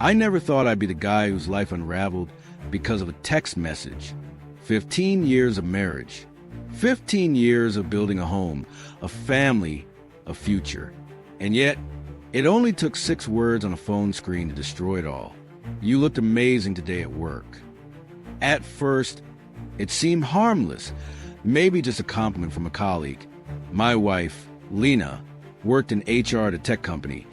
I never thought I'd be the guy whose life unraveled because of a text message. 15 years of marriage. 15 years of building a home, a family, a future. And yet, it only took 6 words on a phone screen to destroy it all. You looked amazing today at work. At first, it seemed harmless, maybe just a compliment from a colleague. My wife, Lena, worked in HR at a tech company,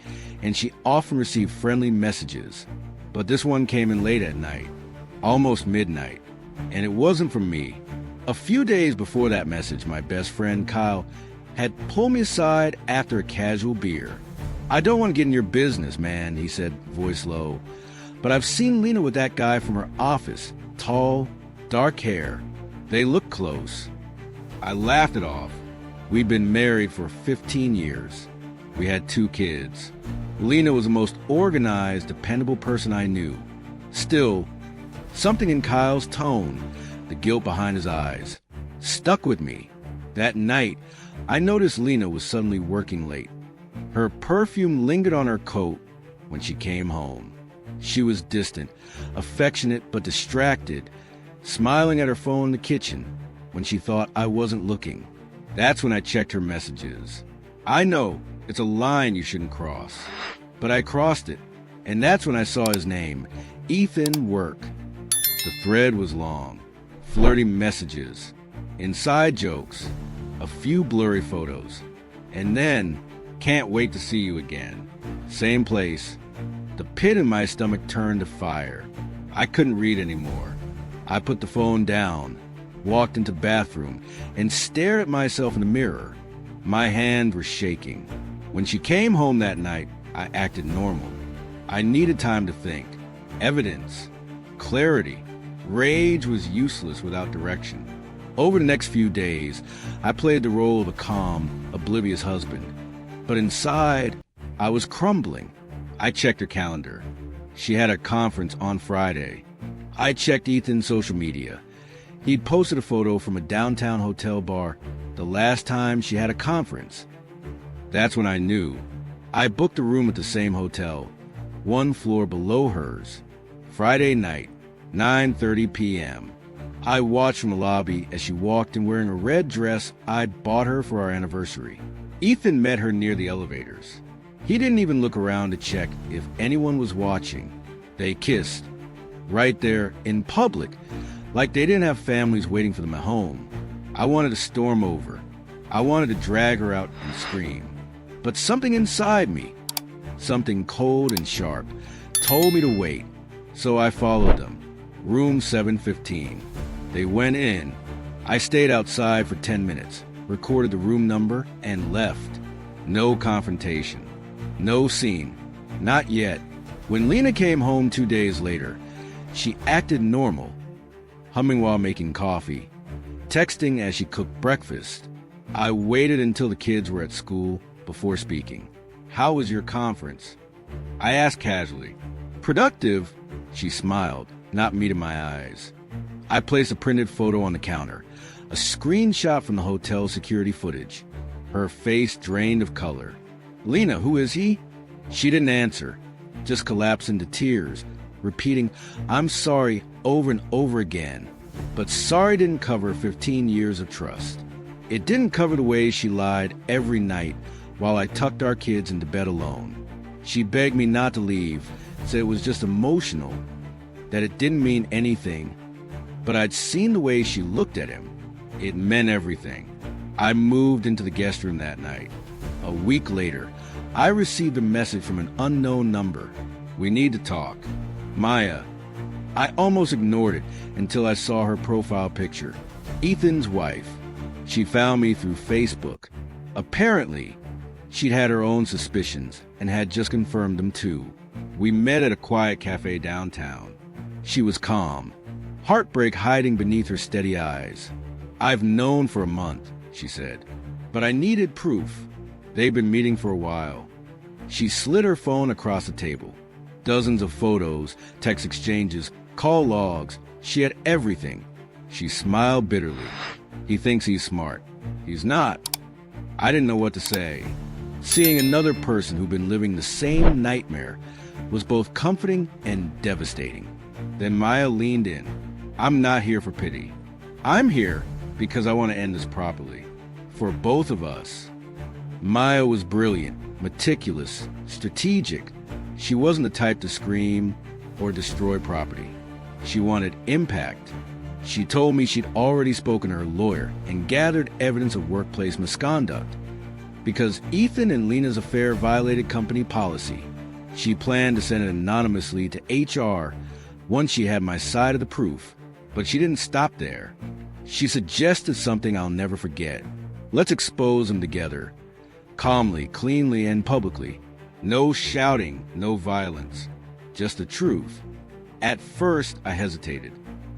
and she often received friendly messages. But this one came in late at night, almost midnight, and it wasn't from me. A few days before that message, my best friend, Kyle, had pulled me aside after a casual beer. "I don't want to get in your business, man," he said, voice low, "but I've seen Lena with that guy from her office. Tall, dark hair. They look close." I laughed it off. We'd been married for 15 years. We had 2 kids. Lena was the most organized, dependable person I knew. Still, something in Kyle's tone, the guilt behind his eyes, stuck with me. That night, I noticed Lena was suddenly working late. Her perfume lingered on her coat when she came home. She was distant, affectionate but distracted, smiling at her phone in the kitchen when she thought I wasn't looking. That's when I checked her messages. I know, it's a line you shouldn't cross. But I crossed it, and that's when I saw his name, Ethan Work. The thread was long, flirty messages, inside jokes, a few blurry photos, and then, "Can't wait to see you again." Same place. The pit in my stomach turned to fire. I couldn't read anymore. I put the phone down, walked into the bathroom, and stared at myself in the mirror. My hands were shaking. When she came home that night, I acted normal. I needed time to think. Evidence. Clarity. Rage was useless without direction. Over the next few days, I played the role of a calm, oblivious husband. But inside, I was crumbling. I checked her calendar. She had a conference on Friday. I checked Ethan's social media. He'd posted a photo from a downtown hotel bar the last time she had a conference. That's when I knew. I booked a room at the same hotel, 1 floor below hers. Friday night, 9:30 p.m. I watched from the lobby as she walked in wearing a red dress I'd bought her for our anniversary. Ethan met her near the elevators. He didn't even look around to check if anyone was watching. They kissed, right there in public, like they didn't have families waiting for them at home. I wanted to storm over. I wanted to drag her out and scream. But something inside me, something cold and sharp, told me to wait. So I followed them. Room 715. They went in. I stayed outside for 10 minutes, recorded the room number, and left. No confrontation. No scene. Not yet. When Lena came home 2 days later, she acted normal, humming while making coffee, texting as she cooked breakfast. I waited until the kids were at school before speaking. "How was your conference?" I asked casually. "Productive," she smiled, not meeting my eyes. I placed a printed photo on the counter, a screenshot from the hotel security footage. Her face drained of color. "Lena, who is he?" She didn't answer, just collapsed into tears, repeating, "I'm sorry," over and over again. But sorry didn't cover 15 years of trust. It didn't cover the way she lied every night while I tucked our kids into bed alone. She begged me not to leave, said it was just emotional, that it didn't mean anything. But I'd seen the way she looked at him. It meant everything. I moved into the guest room that night. A week later, I received a message from an unknown number. "We need to talk. Maya." I almost ignored it until I saw her profile picture. Ethan's wife. She found me through Facebook. Apparently, she'd had her own suspicions and had just confirmed them too. We met at a quiet cafe downtown. She was calm, heartbreak hiding beneath her steady eyes. "I've known for a month," she said, "but I needed proof." They'd been meeting for a while. She slid her phone across the table. Dozens of photos, text exchanges, call logs. She had everything. She smiled bitterly. He thinks he's smart. He's not. I didn't know what to say. Seeing another person who'd been living the same nightmare, was both comforting and devastating. Then Maya leaned in. I'm not here for pity. I'm here because I want to end this properly. For both of us. Maya was brilliant, meticulous, strategic. She wasn't the type to scream or destroy property. She wanted impact. She told me she'd already spoken to her lawyer and gathered evidence of workplace misconduct. Because Ethan and Lena's affair violated company policy, she planned to send it anonymously to HR once she had my side of the proof. But she didn't stop there. She suggested something I'll never forget. Let's expose them together. Calmly, cleanly, and publicly. No shouting, no violence. Just the truth. At first, I hesitated.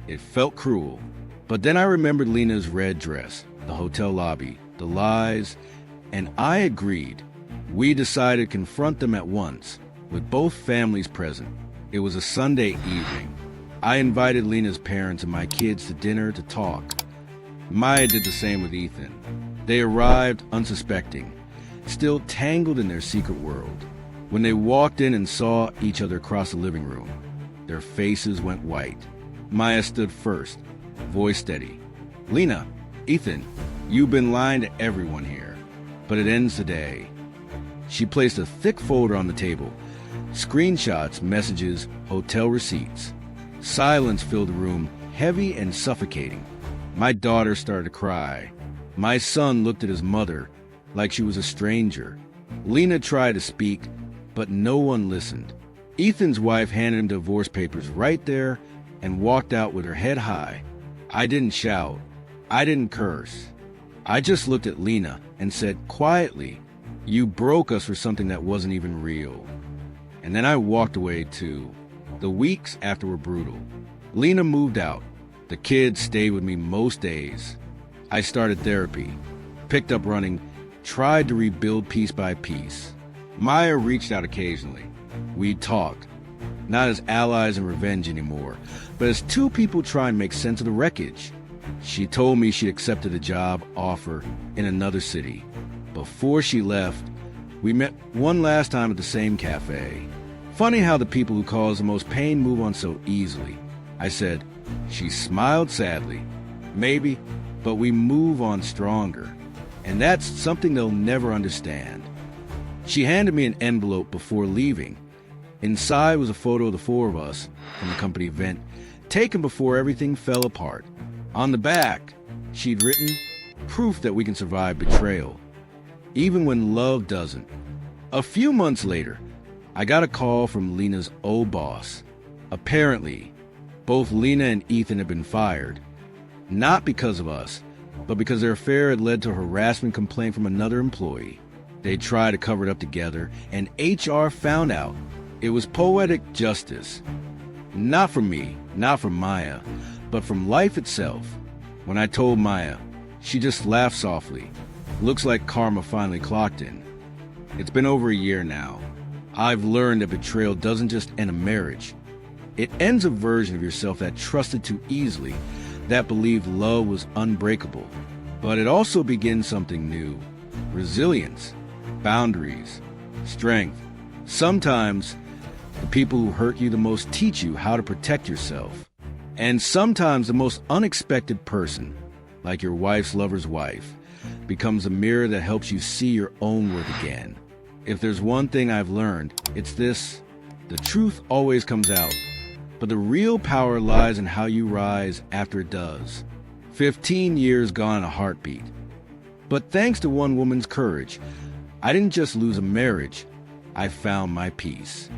It felt cruel. But then I remembered Lena's red dress, the hotel lobby, the lies, and I agreed. We decided to confront them at once, with both families present. It was a Sunday evening. I invited Lena's parents and my kids to dinner to talk. Maya did the same with Ethan. They arrived unsuspecting, still tangled in their secret world. When they walked in and saw each other across the living room, their faces went white. Maya stood first, voice steady. Lena, Ethan, you've been lying to everyone here, but it ends today. She placed a thick folder on the table, screenshots, messages, hotel receipts. Silence filled the room, heavy and suffocating. My daughter started to cry. My son looked at his mother like she was a stranger. Lena tried to speak, but no one listened. Ethan's wife handed him divorce papers right there and walked out with her head high. I didn't shout. I didn't curse. I just looked at Lena and said quietly, "You broke us for something that wasn't even real." And then I walked away too. The weeks after were brutal. Lena moved out. The kids stayed with me most days. I started therapy, picked up running, tried to rebuild piece by piece. Maya reached out occasionally. We talked, not as allies in revenge anymore, but as two people trying to make sense of the wreckage. She told me she'd accepted a job offer in another city. Before she left, we met one last time at the same cafe. Funny how the people who cause the most pain move on so easily. I said. She smiled sadly. Maybe, but we move on stronger. And that's something they'll never understand. She handed me an envelope before leaving. Inside was a photo of the four of us from the company event, taken before everything fell apart. On the back, she'd written, "Proof that we can survive betrayal, even when love doesn't." A few months later, I got a call from Lena's old boss. Apparently, both Lena and Ethan had been fired, not because of us, but because their affair had led to a harassment complaint from another employee. They tried to cover it up together, and HR found out. It was poetic justice. Not from me, not from Maya, but from life itself. When I told Maya, she just laughed softly. Looks like karma finally clocked in. It's been over a year now. I've learned that betrayal doesn't just end a marriage. It ends a version of yourself that trusted too easily, that believed love was unbreakable. But it also begins something new. Resilience, boundaries, strength. Sometimes the people who hurt you the most teach you how to protect yourself. And sometimes the most unexpected person, like your wife's lover's wife, becomes a mirror that helps you see your own worth again. If there's one thing I've learned, it's this: the truth always comes out, but the real power lies in how you rise after it does. 15 years gone in a heartbeat. But thanks to one woman's courage, I didn't just lose a marriage, I found my peace.